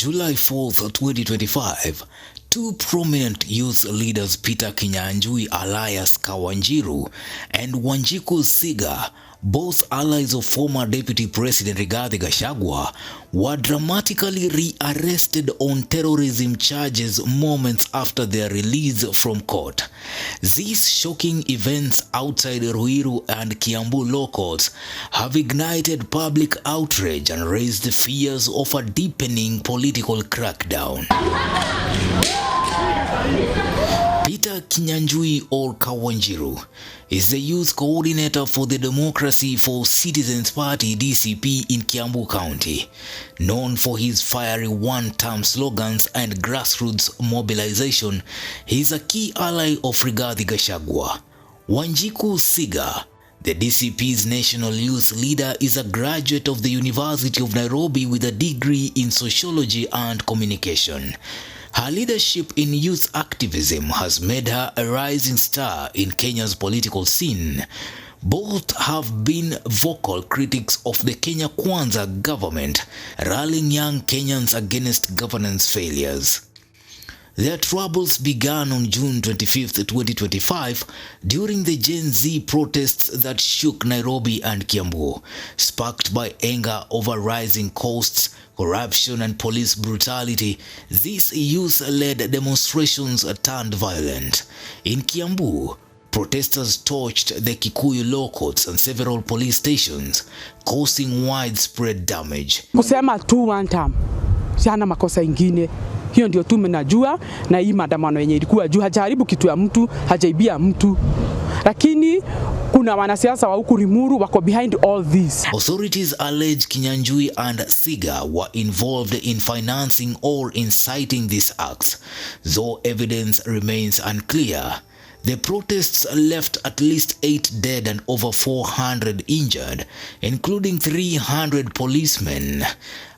July 4th, 2025, two prominent youth leaders, Peter Kinyanjui alias Wanjiku and Wanjiku Thiga, both allies of former Deputy President Gachagua, were dramatically rearrested on terrorism charges moments after their release from court. These shocking events outside Ruiru and Kiambu law courts have ignited public outrage and raised fears of a deepening political crackdown. Peter Kinyanjui or Wanjiku is the youth coordinator for the Democracy for Citizens Party DCP in Kiambu County. Known for his fiery one-term slogans and grassroots mobilization, he is a key ally of Gachagua. Wanjiku Thiga, the DCP's national youth leader, is a graduate of the University of Nairobi with a degree in sociology and communication. Her leadership in youth activism has made her a rising star in Kenya's political scene. Both have been vocal critics of the Kenya Kwanza government, rallying young Kenyans against governance failures. Their troubles began on June 25, 2025, during the Gen Z protests that shook Nairobi and Kiambu, sparked by anger over rising costs, corruption, and police brutality. These youth-led demonstrations turned violent. In Kiambu, protesters torched the Kikuyu law courts and several police stations, causing widespread damage. Kusema tu one time, siana makosa ingine. Hiyo ndio tu mnajua, na hii maandamano yenye ilikuwa juu hajaribu kitu ya mtu, hajaibia mtu. Lakini kuna wanasiasa wa huku Limuru wako behind all this. Authorities allege Kinyanjui and Thiga were involved in financing or inciting these acts, though evidence remains unclear. The protests left at least 8 dead and over 400 injured, including 300 policemen,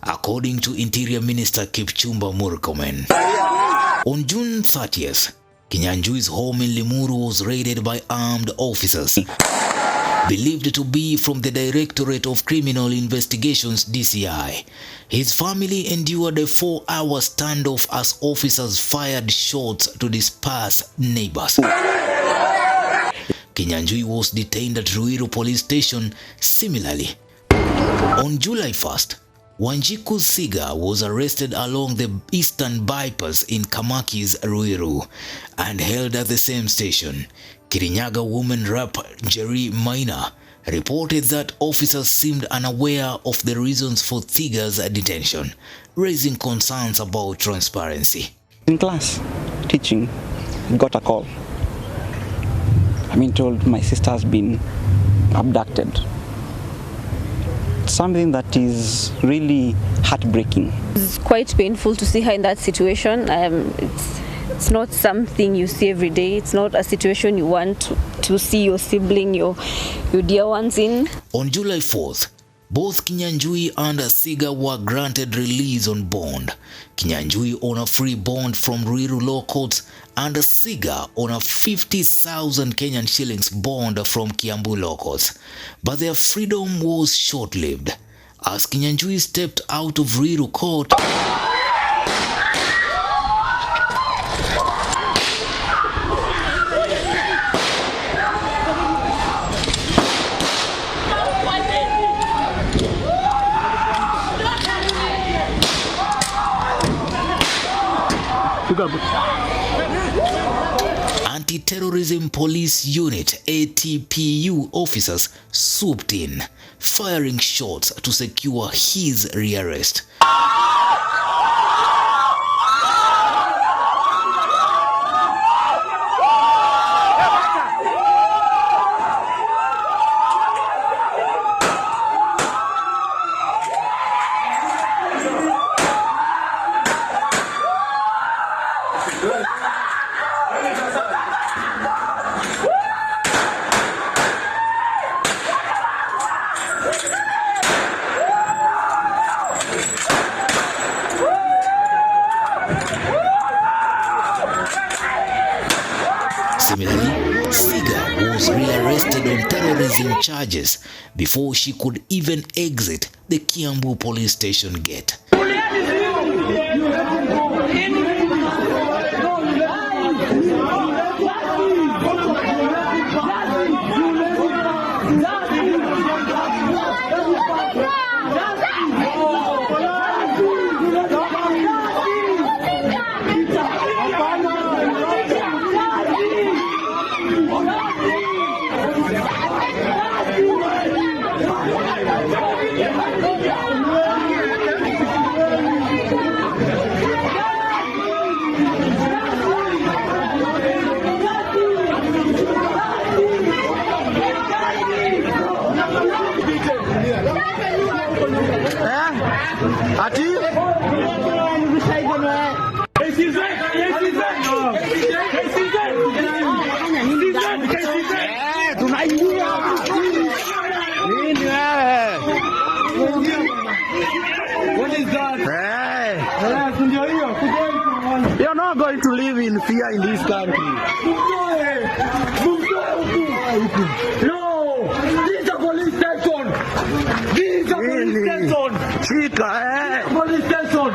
according to Interior Minister Kipchumba Murkomen. On June 30th, Kinyanjui's home in Limuru was raided by armed officers, believed to be from the Directorate of Criminal Investigations (DCI). His family endured a 4-hour standoff as officers fired shots to disperse neighbors. Kinyanjui was detained at Ruiru police station. Similarly, on July 1st, Wanjiku Thiga was arrested along the eastern bypass in Kamaki's Ruiru and held at the same station. Kirinyaga woman rep Jerry Maina reported that officers seemed unaware of the reasons for Thiga's detention, raising concerns about transparency. In class, teaching, got a call. I've been told my sister has been abducted. Something that is really heartbreaking. It's quite painful to see her in that situation. It's not something you see every day. It's not a situation you want to see your sibling, your dear ones in. On July 4th, both Kinyanjui and Thiga were granted release on bond. Kinyanjui on a free bond from Ruiru law courts and Thiga on a 50,000 Kenyan shillings bond from Kiambu law courts. But their freedom was short-lived. As Kinyanjui stepped out of Ruiru court, Anti-Terrorism Police Unit (ATPU) officers swooped in, firing shots to secure his rearrest. Similarly, Thiga was rearrested on terrorism charges before she could even exit the Kiambu police station gate. You're not going to live in fear in this country. No! This is a police station! This is a police station! Chica, police station!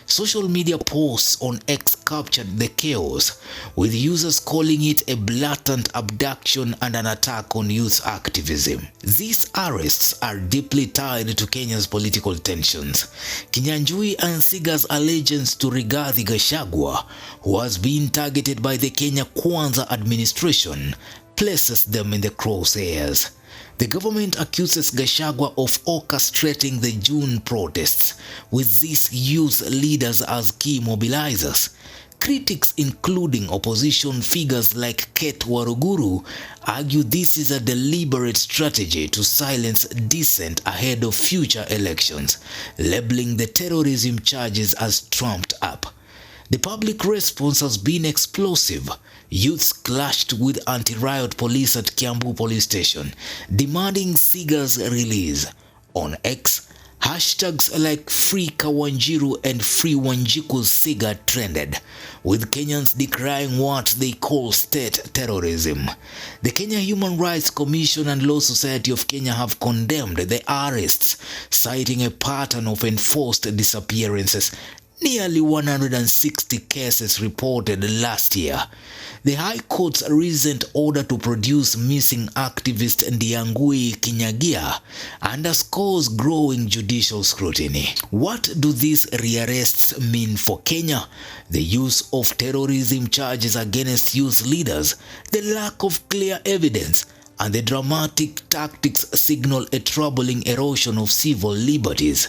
Social media posts on X captured the chaos, with users calling it a blatant abduction and an attack on youth activism. These arrests are deeply tied to Kenya's political tensions. Kinyanjui and Thiga's allegiance to Rigathi Gachagua, who has been targeted by the Kenya KUZA administration, places them in the crosshairs. The government accuses Gachagua of orchestrating the June protests, with these youth leaders as key mobilizers. Critics, including opposition figures like Kate Waruguru, argue this is a deliberate strategy to silence dissent ahead of future elections, labeling the terrorism charges as trumped up. The public response has been explosive. Youths clashed with anti-riot police at Kiambu police station, demanding Thiga's release. On X, hashtags like Free Wanjiku and Free Wanjiku Thiga trended, with Kenyans decrying what they call state terrorism. The Kenya Human Rights Commission and Law Society of Kenya have condemned the arrests, citing a pattern of enforced disappearances. Nearly 160 cases reported last year. The High Court's recent order to produce missing activist Kinyanjui underscores growing judicial scrutiny. What do these rearrests mean for Kenya? The use of terrorism charges against youth leaders, the lack of clear evidence, and the dramatic tactics signal a troubling erosion of civil liberties.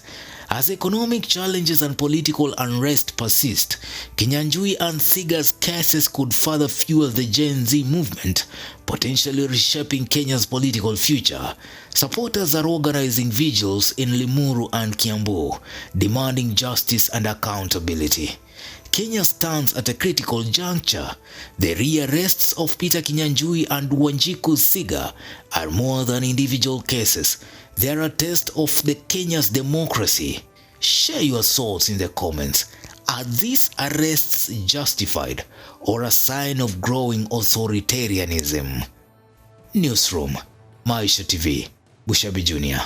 As economic challenges and political unrest persist, Kinyanjui and Thiga's cases could further fuel the Gen Z movement, potentially reshaping Kenya's political future. Supporters are organizing vigils in Limuru and Kiambu, demanding justice and accountability. Kenya stands at a critical juncture. The rearrests of Peter Kinyanjui and Wanjiku Thiga are more than individual cases. They are a test of the Kenya's democracy. Share your thoughts in the comments. Are these arrests justified or a sign of growing authoritarianism? Newsroom, Maisha TV, Bushabi Jr.